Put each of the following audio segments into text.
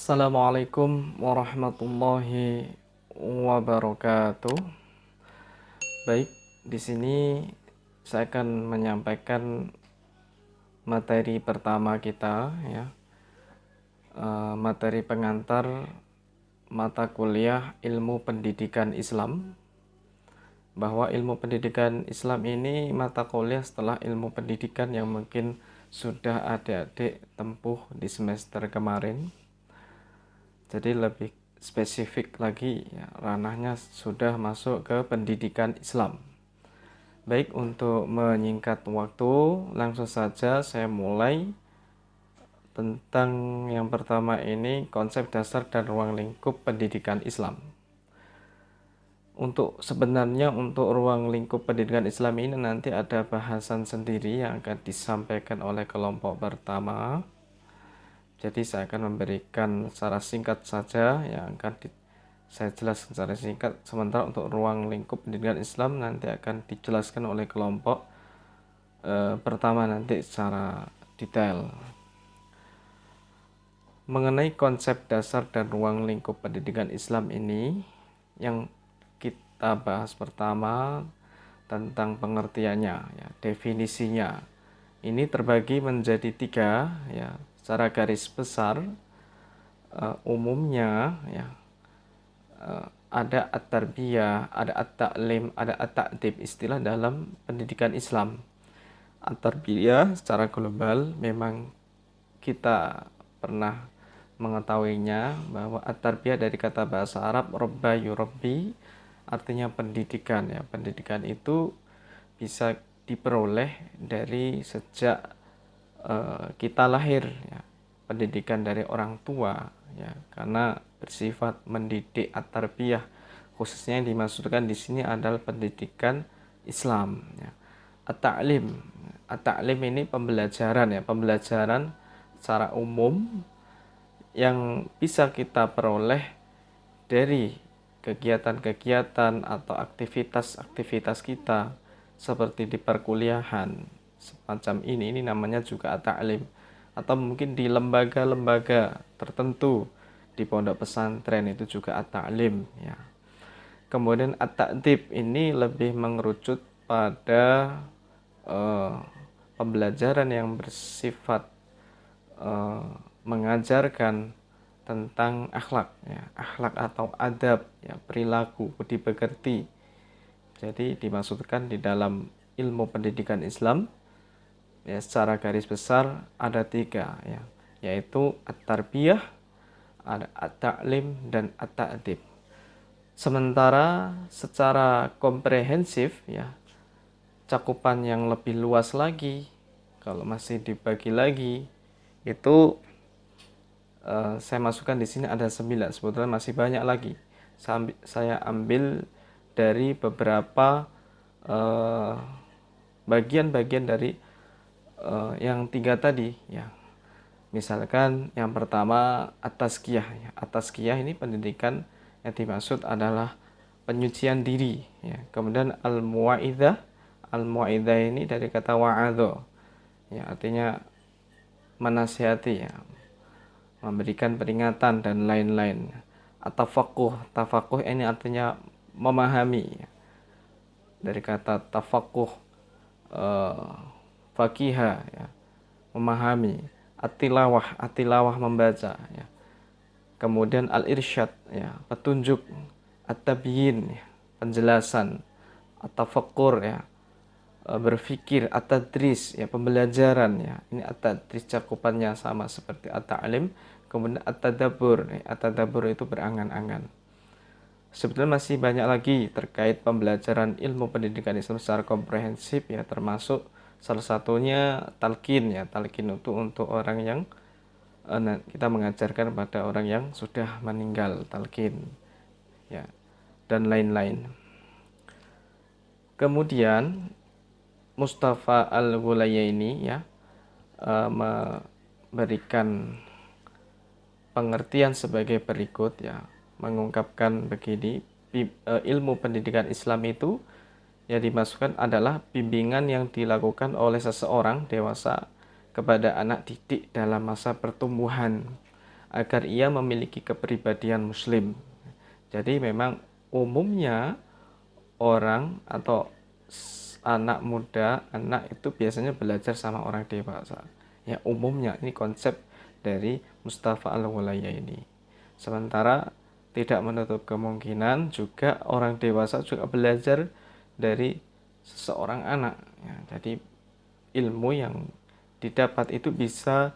Assalamualaikum warahmatullahi wabarakatuh. Baik, di sini saya akan menyampaikan materi pertama kita ya. Materi pengantar mata kuliah Ilmu Pendidikan Islam. Bahwa ilmu pendidikan Islam ini mata kuliah setelah ilmu pendidikan yang mungkin sudah adik-adik tempuh di semester kemarin. Jadi lebih spesifik lagi ya, ranahnya sudah masuk ke pendidikan Islam. Baik, untuk menyingkat waktu, langsung saja saya mulai tentang yang pertama ini, konsep dasar dan ruang lingkup pendidikan Islam. Sebenarnya untuk ruang lingkup pendidikan Islam ini nanti ada bahasan sendiri yang akan disampaikan oleh kelompok pertama. Jadi saya akan memberikan secara singkat saja yang akan saya jelaskan secara singkat. Sementara untuk ruang lingkup pendidikan Islam nanti akan dijelaskan oleh kelompok pertama nanti secara detail. Mengenai konsep dasar dan ruang lingkup pendidikan Islam ini, yang kita bahas pertama tentang pengertiannya, ya, definisinya. Ini terbagi menjadi 3 ya, secara garis besar. Umumnya ya, ada at-tarbiyah, ada at-ta'lim, ada at-ta'dib, istilah dalam pendidikan Islam. At-tarbiyah secara global memang kita pernah mengetahuinya, bahwa at-tarbiyah dari kata bahasa Arab robba yurabbi, artinya pendidikan ya. Pendidikan itu bisa diperoleh dari sejak kita lahir ya. Pendidikan dari orang tua ya, karena bersifat mendidik. At-tarbiyah khususnya yang dimaksudkan di sini adalah pendidikan Islam ya. At-ta'lim ini pembelajaran ya, pembelajaran secara umum yang bisa kita peroleh dari kegiatan-kegiatan atau aktivitas-aktivitas kita seperti di perkuliahan semacam ini namanya juga at-ta'lim, atau mungkin di lembaga-lembaga tertentu di pondok pesantren itu juga at-ta'lim ya. Kemudian at-ta'dib ini lebih mengerucut pada pembelajaran yang bersifat mengajarkan tentang akhlak ya, akhlak atau adab ya, perilaku, budi pekerti. Jadi dimaksudkan di dalam ilmu pendidikan Islam ya, secara garis besar ada 3 ya, yaitu at-tarbiyah, ada at-ta'lim, dan at-ta'dib. Sementara secara komprehensif ya, cakupan yang lebih luas lagi, kalau masih dibagi lagi itu saya masukkan di sini ada 9. Sebetulnya masih banyak lagi. Saya ambil dari beberapa bagian-bagian dari yang 3 tadi ya. Misalkan yang pertama at-tazkiyah ya. At-tazkiyah ini pendidikan yang dimaksud adalah penyucian diri ya. Kemudian al-muwaidzah. Al-muwaidzah ini dari kata wa'adha ya, artinya menasihati ya, memberikan peringatan dan lain-lain. Tafakuh ini artinya memahami ya. Dari kata tafakuh fakiha ya, memahami. At-tilawah membaca ya. Kemudian al-irsyad ya, petunjuk. At-tabyin ya, penjelasan. At-tafakkur ya, berpikir. At-tadris ya, pembelajaran ya. Ini at-tadris cakupannya sama seperti at-ta'lim. Kemudian at-tadabbur ya, at-tadabbur itu berangan-angan. Sebetulnya masih banyak lagi terkait pembelajaran ilmu pendidikan Islam secara komprehensif ya, termasuk salah satunya talqin ya. Talqin itu untuk orang yang kita mengajarkan pada orang yang sudah meninggal, talqin ya, dan lain-lain. Kemudian Mustafa Al-Ghulayaini ya memberikan pengertian sebagai berikut ya, mengungkapkan begini, ilmu pendidikan Islam itu yang dimasukkan adalah bimbingan yang dilakukan oleh seseorang dewasa kepada anak didik dalam masa pertumbuhan agar ia memiliki kepribadian muslim. Jadi memang umumnya orang atau anak muda, anak itu biasanya belajar sama orang dewasa. Ya umumnya ini konsep dari Mustafa Al-Walayya ini. Sementara tidak menutup kemungkinan juga orang dewasa juga belajar dari seseorang anak. Ya, jadi ilmu yang didapat itu bisa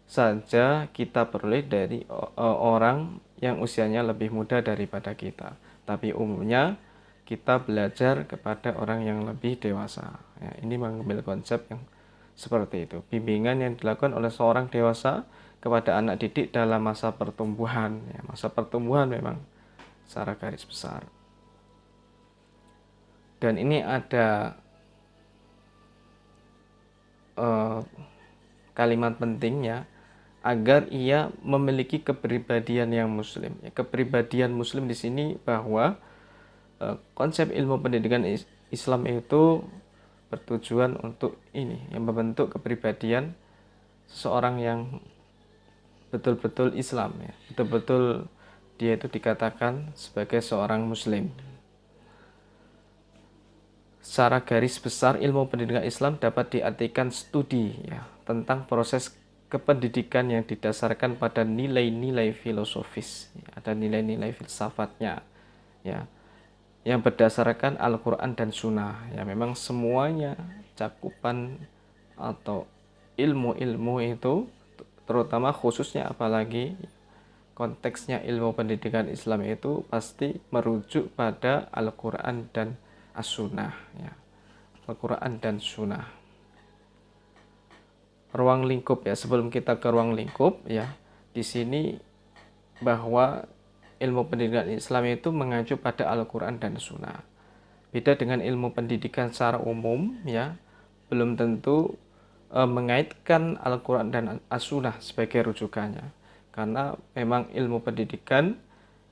saja kita peroleh dari orang yang usianya lebih muda daripada kita. Tapi umumnya kita belajar kepada orang yang lebih dewasa. Ya, ini mengambil konsep yang seperti itu. Bimbingan yang dilakukan oleh seorang dewasa kepada anak didik dalam masa pertumbuhan. Ya, masa pertumbuhan memang secara garis besar. Dan ini ada kalimat pentingnya agar ia memiliki kepribadian yang muslim. Ya, kepribadian muslim di sini bahwa konsep ilmu pendidikan Islam itu bertujuan untuk ini, yang membentuk kepribadian seseorang yang betul-betul Islam, ya. Betul-betul dia itu dikatakan sebagai seorang muslim. Secara garis besar ilmu pendidikan Islam dapat diartikan studi ya tentang proses kependidikan yang didasarkan pada nilai-nilai filosofis, ya, ada nilai-nilai filsafatnya ya yang berdasarkan Al-Quran dan Sunnah. Ya memang semuanya cakupan atau ilmu-ilmu itu, terutama khususnya apalagi konteksnya ilmu pendidikan Islam itu pasti merujuk pada Al-Quran dan As-Sunnah ya. Al-Quran dan Sunnah. Ruang lingkup ya, sebelum kita ke ruang lingkup ya, di sini bahwa ilmu pendidikan Islam itu mengacu pada Al-Quran dan Sunnah. Beda dengan ilmu pendidikan secara umum ya, belum tentu mengaitkan Al-Quran dan As-Sunnah sebagai rujukannya. Karena memang ilmu pendidikan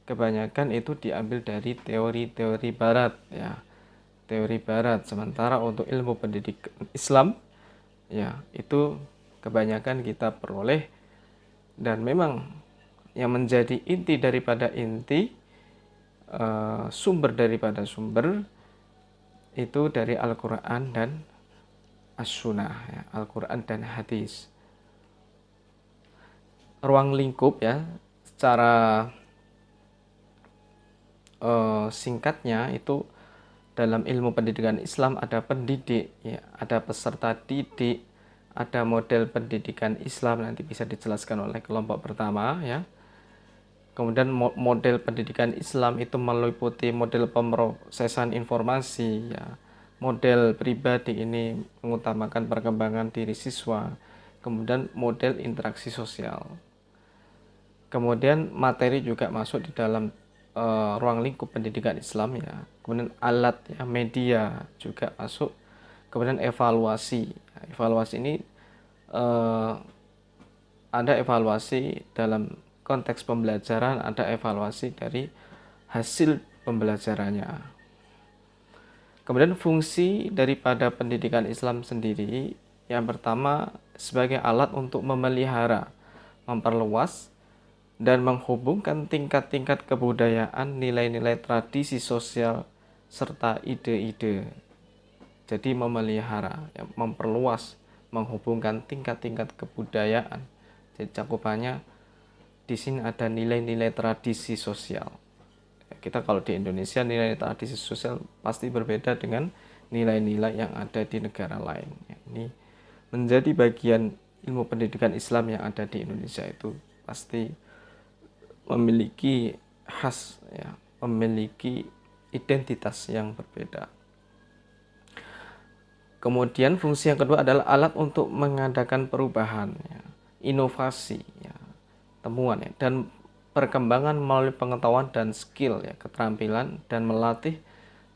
kebanyakan itu diambil dari teori-teori barat ya. Teori barat, sementara untuk ilmu pendidikan Islam ya itu kebanyakan kita peroleh, dan memang yang menjadi inti daripada inti, sumber daripada sumber itu dari Al-Quran dan As-Sunnah ya, Al-Quran dan hadis. Ruang lingkup ya, secara singkatnya itu dalam ilmu pendidikan Islam ada pendidik ya, ada peserta didik, ada model pendidikan Islam, nanti bisa dijelaskan oleh kelompok pertama ya. Kemudian model pendidikan Islam itu meliputi model pemrosesan informasi ya. Model pribadi ini mengutamakan perkembangan diri siswa. Kemudian model interaksi sosial. Kemudian materi juga masuk di dalam ruang lingkup pendidikan Islam ya. Kemudian alat ya, media juga masuk. Kemudian evaluasi. Evaluasi ini ada evaluasi dalam konteks pembelajaran, ada evaluasi dari hasil pembelajarannya. Kemudian fungsi daripada pendidikan Islam sendiri, yang pertama sebagai alat untuk memelihara, memperluas, dan menghubungkan tingkat-tingkat kebudayaan, nilai-nilai tradisi sosial, serta ide-ide. Jadi memelihara, ya, memperluas, menghubungkan tingkat-tingkat kebudayaan. Jadi cakupannya di sini ada nilai-nilai tradisi sosial. Kita kalau di Indonesia nilai tradisi sosial pasti berbeda dengan nilai-nilai yang ada di negara lain. Ini menjadi bagian ilmu pendidikan Islam yang ada di Indonesia, itu pasti memiliki khas ya, memiliki identitas yang berbeda. Kemudian fungsi yang kedua adalah alat untuk mengadakan perubahan ya, inovasi ya, temuan ya, dan perkembangan melalui pengetahuan dan skill ya, keterampilan, dan melatih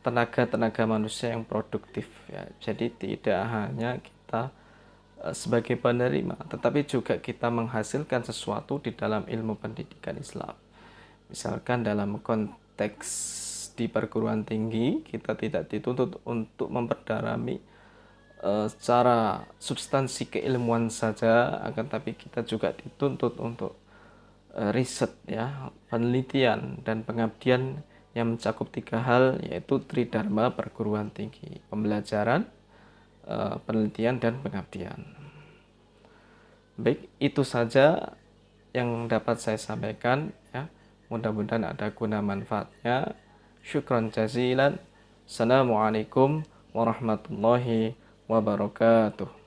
tenaga-tenaga manusia yang produktif ya. Jadi tidak hanya kita sebagai penerima, tetapi juga kita menghasilkan sesuatu di dalam ilmu pendidikan Islam. Misalkan dalam konteks di perguruan tinggi, kita tidak dituntut untuk memperdalami secara substansi keilmuan saja, akan tapi kita juga dituntut untuk riset ya, penelitian dan pengabdian yang mencakup 3 hal, yaitu Tridharma perguruan tinggi, pembelajaran, penelitian dan pengabdian. Baik, itu saja yang dapat saya sampaikan ya. Mudah-mudahan ada guna manfaatnya. Syukran jazilan. Assalamualaikum warahmatullahi wabarakatuh.